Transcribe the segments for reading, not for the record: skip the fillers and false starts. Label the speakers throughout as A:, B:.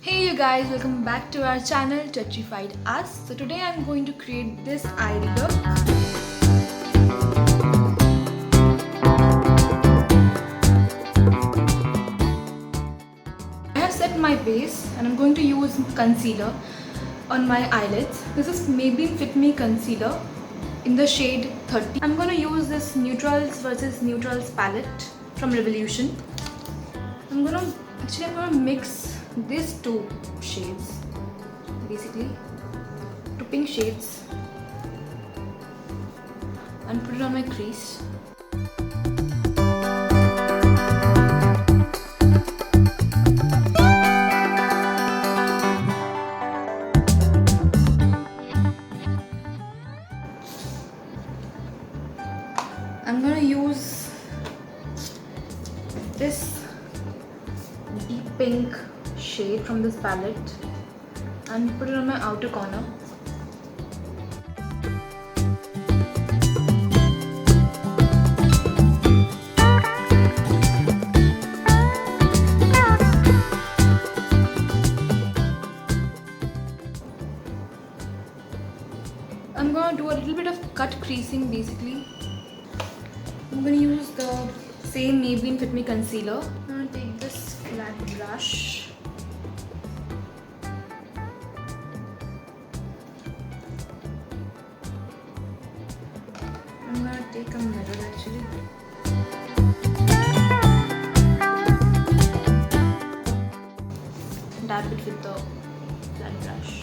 A: Hey you guys, welcome back to our channel Tetrified Us. So today I'm going to create this eye look. I have set my base and I'm going to use concealer on my eyelids. This is Maybelline Fit Me concealer in the shade 30. I'm going to use this Neutrals versus Neutrals palette from Revolution. I'm going to mix these two shades, basically two pink shades, and put it on my crease. I'm gonna use this deep pink shade from this palette and put it on my outer corner. I'm gonna do a little bit of cut creasing basically. I'm gonna use the same Maybelline Fit Me concealer. I'm gonna take this flat brush. I'm gonna take a mirror actually. Dab it with the flat brush.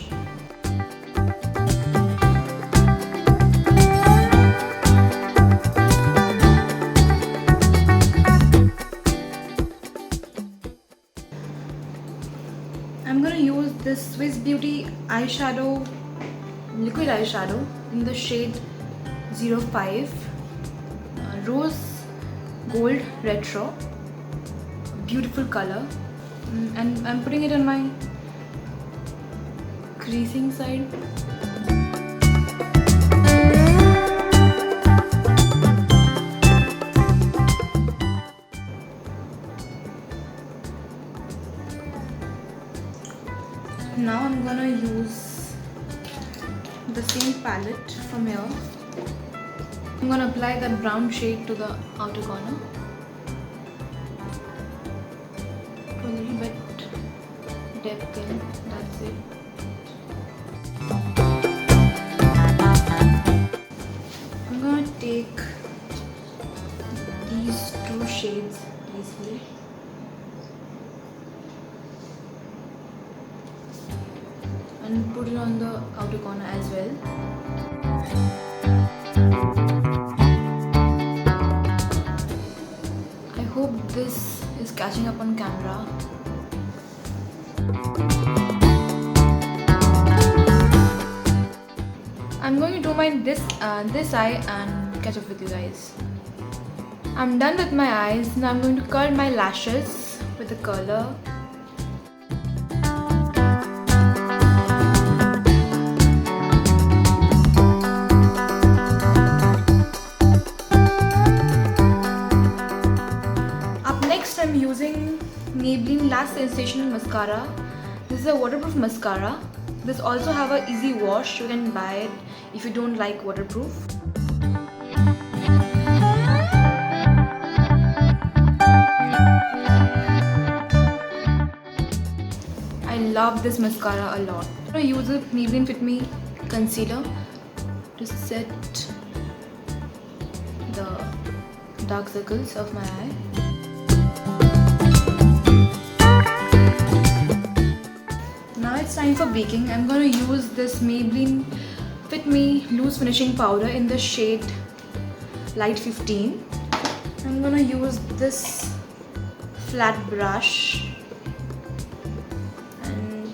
A: I'm gonna use this Swiss Beauty eyeshadow, liquid eyeshadow in the shade 05, Rose Gold Retro, beautiful color, and I'm putting it on my creasing side. Now I'm gonna use the same palette from here. I'm gonna apply that brown shade to the outer corner. Put a little bit depth in, that's it. I'm gonna take these two shades easily. And put it on the outer corner as well. I hope this is catching up on camera. I'm going to do this eye and catch up with you guys. I'm done with my eyes. Now I'm going to curl my lashes with the curler. I'm using Maybelline Lash Sensational Mascara. This is a waterproof mascara. This also have a easy wash. You can buy it if you don't like waterproof. I love this mascara a lot. I use a Maybelline Fit Me concealer to set the dark circles of my eye. Now it's time for baking. I'm going to use this Maybelline Fit Me Loose Finishing Powder in the shade Light 15. I'm going to use this flat brush and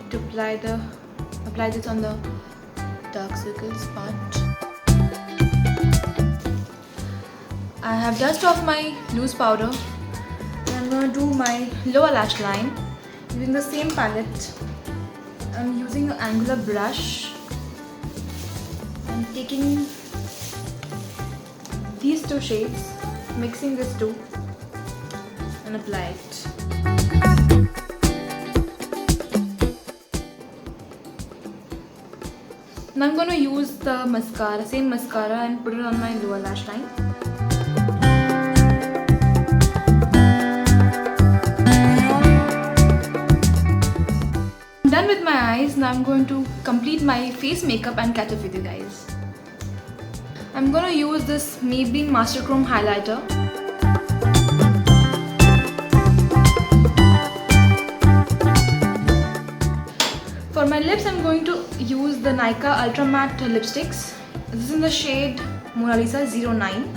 A: to apply this on the dark circles part. I have dusted off my loose powder and I'm going to do my lower lash line. Using the same palette, I'm using an angular brush and taking these two shades, mixing these two and apply it. Now I'm going to use the mascara, same mascara, and put it on my lower lash line. I'm done with my eyes. Now I'm going to complete my face makeup and catch up with you guys. I'm going to use this Maybelline Master Chrome highlighter. For my lips, I'm going to use the Nykaa Ultra Matte lipsticks. This is in the shade Mona Lisa 09.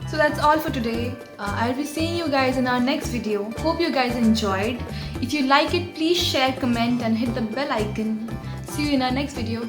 A: So that's all for today. I'll be seeing you guys in our next video. Hope you guys enjoyed. If you like it, please share, comment and hit the bell icon. See you in our next video.